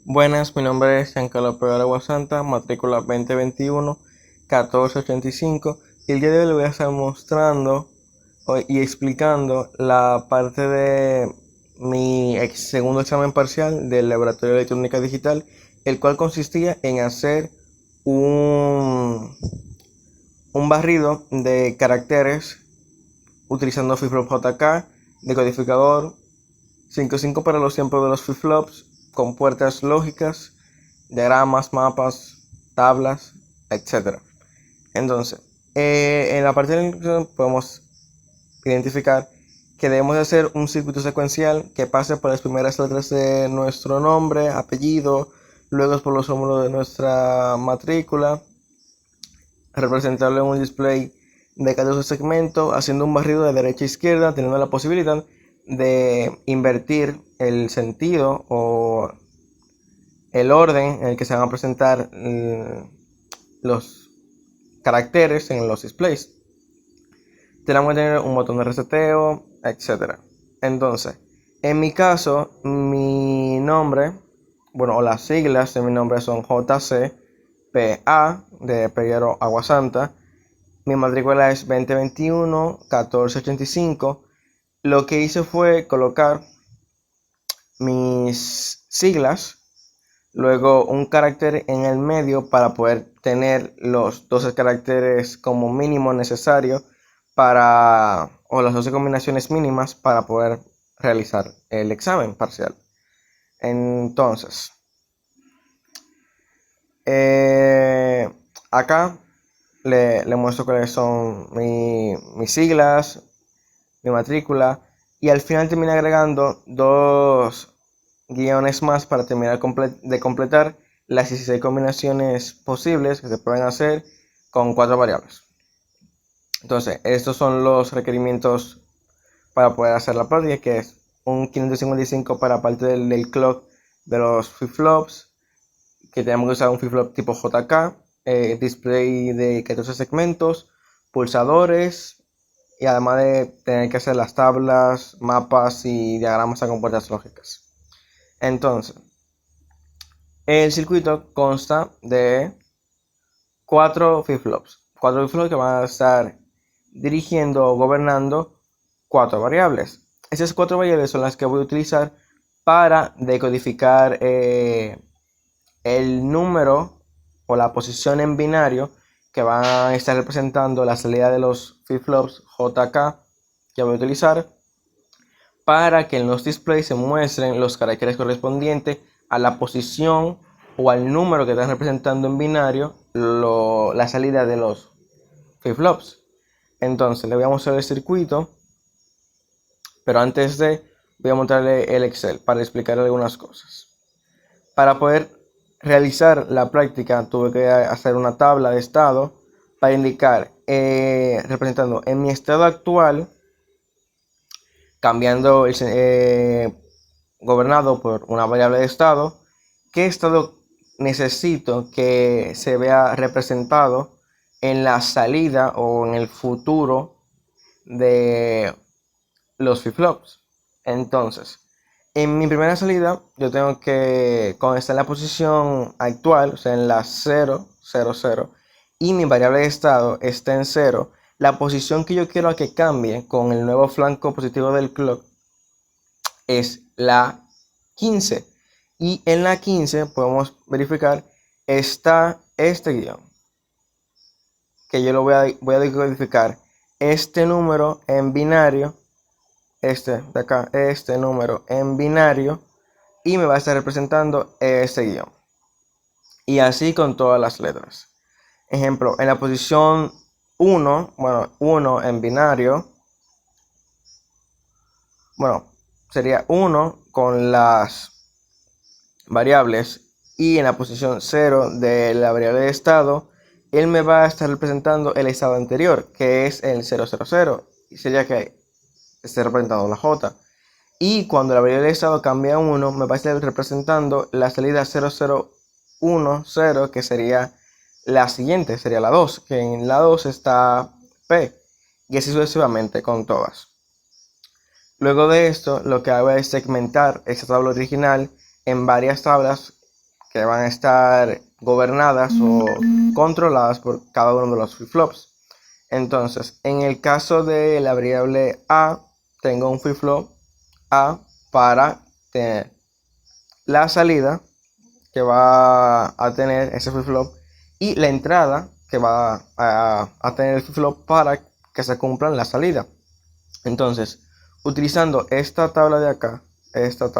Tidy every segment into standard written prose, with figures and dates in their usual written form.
Buenas, mi nombre es Giancarlo Pereira Aguasanta, matrícula 2021-1485 y el día de hoy le voy a estar mostrando y explicando la parte de mi segundo examen parcial del Laboratorio de Electrónica Digital, el cual consistía en hacer un, un barrido de caracteres utilizando flip-flop JK, decodificador 5.5 para los tiempos de los flip-flops, con puertas lógicas, diagramas, mapas, tablas, etc. Entonces, en la parte de la instrucción podemos identificar que debemos de hacer un circuito secuencial que pase por las primeras letras de nuestro nombre, apellido, luego por los números de nuestra matrícula, representarlo en un display de 14 segmentos, haciendo un barrido de derecha a izquierda, teniendo la posibilidad de invertir el sentido o el orden en el que se van a presentar los caracteres en los displays. Tenemos que tener un botón de reseteo, etc. Entonces, en mi caso, mi nombre, o las siglas de mi nombre son JCPA de Peguero Aguasanta. Mi matrícula es 2021-1485. Lo que hice fue colocar mis siglas, luego un carácter en el medio para poder tener los 12 caracteres como mínimo necesario o las 12 combinaciones mínimas para poder realizar el examen parcial. Entonces, acá le muestro cuáles son mis siglas, mi matrícula, y al final terminé agregando dos guiones más para terminar de completar las 16 combinaciones posibles que se pueden hacer con 4 variables. Entonces, estos son los requerimientos para poder hacer la práctica, que es un 555 para parte del clock de los flip-flops, que tenemos que usar un flip-flop tipo JK, display de 14 segmentos, pulsadores, y además de tener que hacer las tablas, mapas y diagramas con puertas lógicas. Entonces, el circuito consta de 4 flip-flops. 4 flip-flops que van a estar dirigiendo o gobernando 4 variables. Esas 4 variables son las que voy a utilizar para decodificar el número o la posición en binario que van a estar representando la salida de los flip-flops JK que voy a utilizar para que en los displays se muestren los caracteres correspondientes a la posición o al número que están representando en binario la salida de los flip-flops. Entonces le voy a mostrar el circuito, pero antes voy a mostrarle el Excel para explicar algunas cosas. Para poder realizar la práctica tuve que hacer una tabla de estado para indicar, representando en mi estado actual, cambiando gobernado por una variable de estado, qué estado necesito que se vea representado en la salida o en el futuro de los flip-flops. Entonces, en mi primera salida, yo tengo que, cuando está en la posición actual, o sea, en la 0, 0, 0, y mi variable de estado está en 0, la posición que yo quiero que cambie con el nuevo flanco positivo del clock es la 15. Y en la 15 podemos verificar está este guión, que yo lo voy a decodificar este número en binario, este de acá, este número en binario, y me va a estar representando este guión. Y así con todas las letras. Ejemplo, en la posición 1, 1 en binario, sería 1 con las variables, y en la posición 0 de la variable de estado, él me va a estar representando el estado anterior, que es el 000, y sería que esté representando la J. Y cuando la variable de estado cambia a 1, me va a estar representando la salida 0010, que sería la siguiente, sería la 2, que en la 2 está P, y así sucesivamente con todas. Luego de esto, lo que hago es segmentar esta tabla original en varias tablas que van a estar gobernadas o controladas por cada uno de los flip-flops. Entonces, en el caso de la variable A, tengo un flip-flop A para tener la salida que va a tener ese flip-flop y la entrada que va a tener el flip-flop para que se cumplan la salida. Entonces, utilizando esta tabla de acá, esta,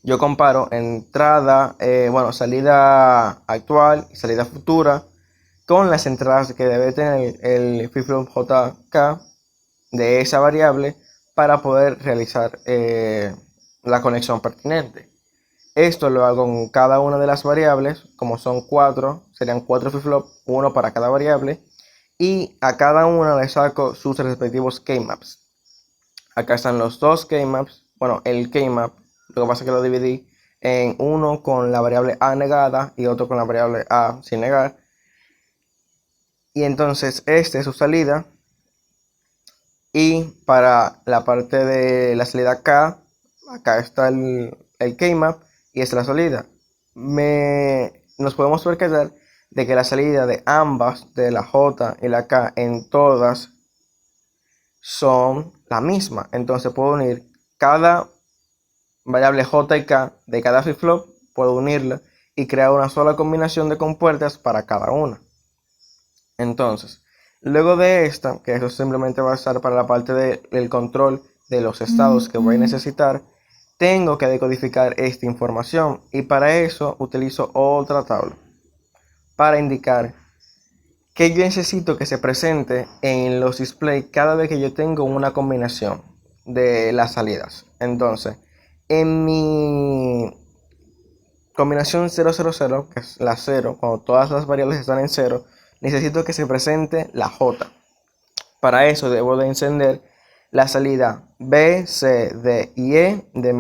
yo comparo entrada, salida actual y salida futura con las entradas que debe tener el flip-flop JK de esa variable para poder realizar la conexión pertinente. Esto lo hago con cada una de las variables, como son 4, serían 4 flip-flop, uno para cada variable, y a cada una le saco sus respectivos keymaps. Acá están los dos keymaps, bueno, el keymap, lo que pasa es que lo dividí en uno con la variable A negada y otro con la variable A sin negar. Y entonces este es su salida. Y para la parte de la salida K, acá está el keymap y esta es la salida. Nos podemos percatar de que la salida de ambas, de la J y la K, en todas son la misma. Entonces puedo unir cada variable J y K de cada flip-flop, puedo unirla y crear una sola combinación de compuertas para cada una. Entonces, luego de esta, que eso simplemente va a estar para la parte del control de los estados que voy a necesitar, tengo que decodificar esta información y para eso utilizo otra tabla para indicar que yo necesito que se presente en los displays cada vez que yo tengo una combinación de las salidas. Entonces, en mi combinación 000, que es la 0, cuando todas las variables están en 0, necesito que se presente la J. Para eso debo de encender la salida B, C, D y E de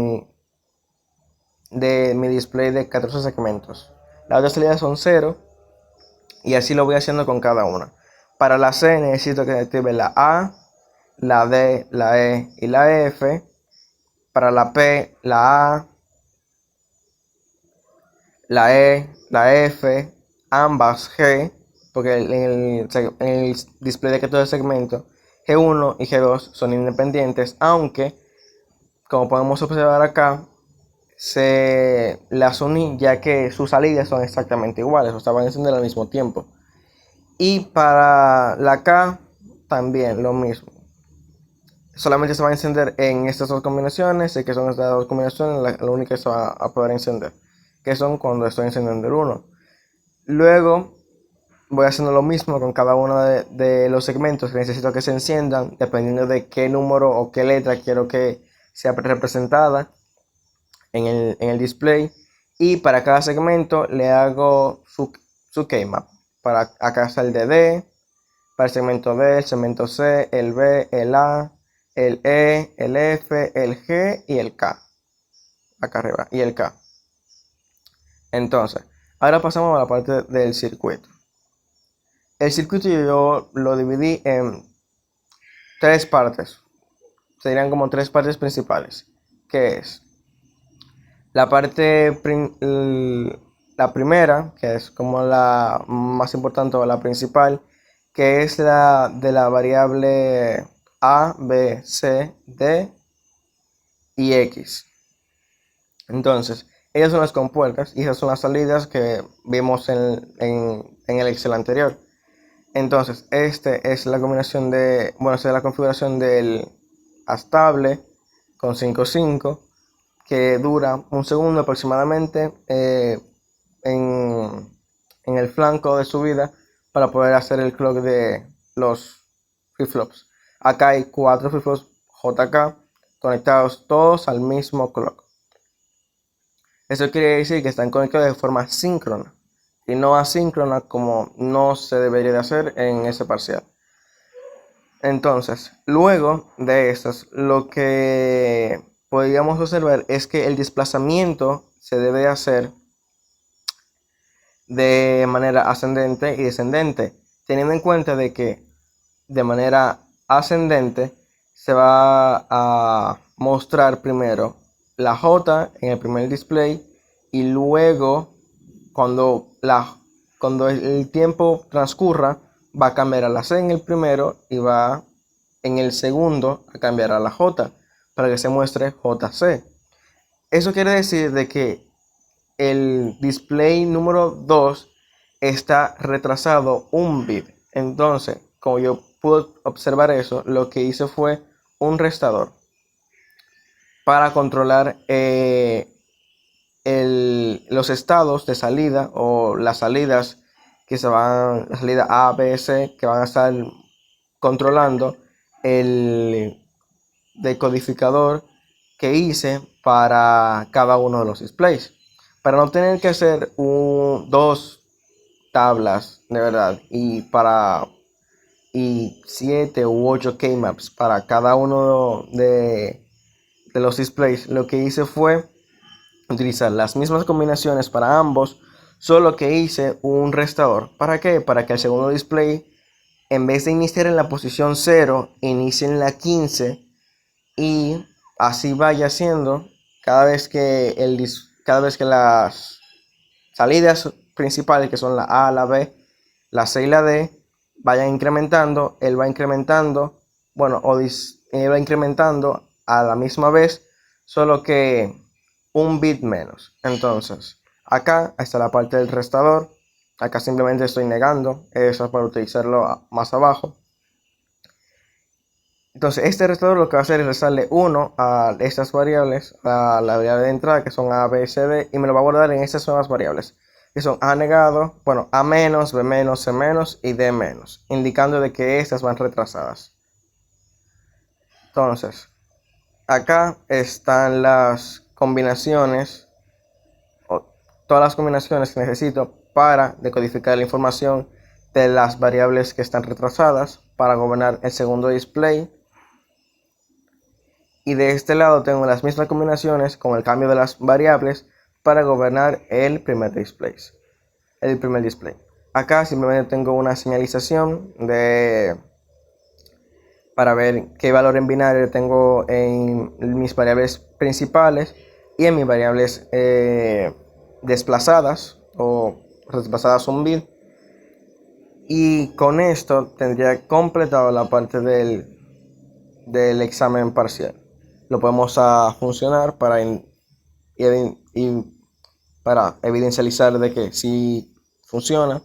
mi display de 14 segmentos. Las otras salidas son 0 y así lo voy haciendo con cada una. Para la C necesito que active la A, la D, la E y la F. Para la P, la A, la E, la F, ambas G, porque en el display de 14 segmentos G1 y G2 son independientes, aunque como podemos observar acá se las uní ya que sus salidas son exactamente iguales, o sea, van a encender al mismo tiempo. Y para la K también lo mismo, solamente se va a encender en estas dos combinaciones, y que son estas dos combinaciones la única que se va a poder encender, que son cuando estoy encendiendo el 1. Luego voy haciendo lo mismo con cada uno de los segmentos que necesito que se enciendan, dependiendo de qué número o qué letra quiero que sea representada en el display. Y para cada segmento le hago su keymap. Para acá está el de D, para el segmento D, el segmento C, el B, el A, el E, el F, el G y el K. Acá arriba, y el K. Entonces, ahora pasamos a la parte del circuito. El circuito yo lo dividí en tres partes. Serían como tres partes principales. Que es la la primera, que es como la más importante o la principal, que es la de la variable A, B, C, D y X. Entonces, ellas son las compuertas y esas son las salidas que vimos en el Excel anterior. Entonces, este es la combinación esta es la configuración del astable con 5.5 que dura un segundo aproximadamente en el flanco de subida para poder hacer el clock de los flip-flops. Acá hay 4 flip-flops JK conectados todos al mismo clock. Eso quiere decir que están conectados de forma síncrona y no asíncrona como no se debería de hacer en ese parcial. Entonces, luego de estas, lo que podríamos observar es que el desplazamiento se debe hacer de manera ascendente y descendente, teniendo en cuenta de que de manera ascendente se va a mostrar primero la J en el primer display y luego cuando el tiempo transcurra va a cambiar a la C en el primero y va en el segundo a cambiar a la J para que se muestre JC. Eso quiere decir de que el display número 2 está retrasado un bit. Entonces, como yo pude observar eso, lo que hice fue un restador para controlar los estados de salida o las salidas que se van, la salida A, B, C, que van a estar controlando el decodificador que hice para cada uno de los displays, para no tener que hacer dos tablas de verdad y 7 u 8 keymaps para cada uno de los displays. Lo que hice fue utilizar las mismas combinaciones para ambos, solo que hice un restador. ¿Para qué? Para que el segundo display, en vez de iniciar en la posición 0, inicie en la 15 y así vaya haciendo cada vez que las salidas principales, que son la A, la B, la C y la D, vayan incrementando. Él va incrementando, él va incrementando a la misma vez, solo que un bit menos. Entonces, acá está la parte del restador. Acá simplemente estoy negando eso para utilizarlo más abajo. Entonces, este restador lo que va a hacer es restarle 1 a estas variables, a la variable de entrada, que son A, B, C, D, y me lo va a guardar en estas nuevas variables, que son A negado, A menos, B menos, C menos y D menos, indicando de que estas van retrasadas. Entonces, acá están las combinaciones, todas las combinaciones que necesito para decodificar la información de las variables que están retrasadas para gobernar el segundo display. Y de este lado tengo las mismas combinaciones con el cambio de las variables para gobernar el primer display. Acá simplemente tengo una señalización para ver qué valor en binario tengo en mis variables principales y en mis variables desplazadas o desplazadas un bit. Y con esto tendría completado la parte del examen parcial. Lo podemos funcionar para evidencializar de que sí funciona.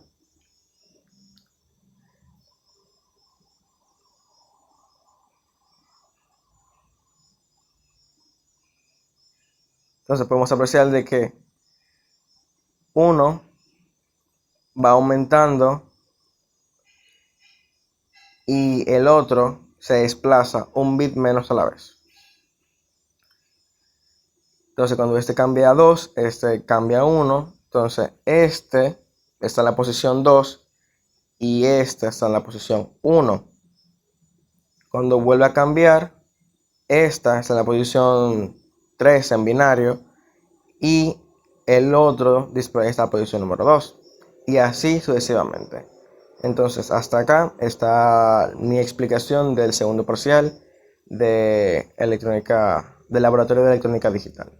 Entonces podemos apreciar de que uno va aumentando y el otro se desplaza un bit menos a la vez. Entonces cuando este cambia a 2, este cambia a 1. Entonces este está en la posición 2 y este está en la posición 1. Cuando vuelve a cambiar, esta está en la posición 3 en binario y el otro display está en la posición número 2. Y así sucesivamente. Entonces hasta acá está mi explicación del segundo parcial de electrónica, del laboratorio de electrónica digital.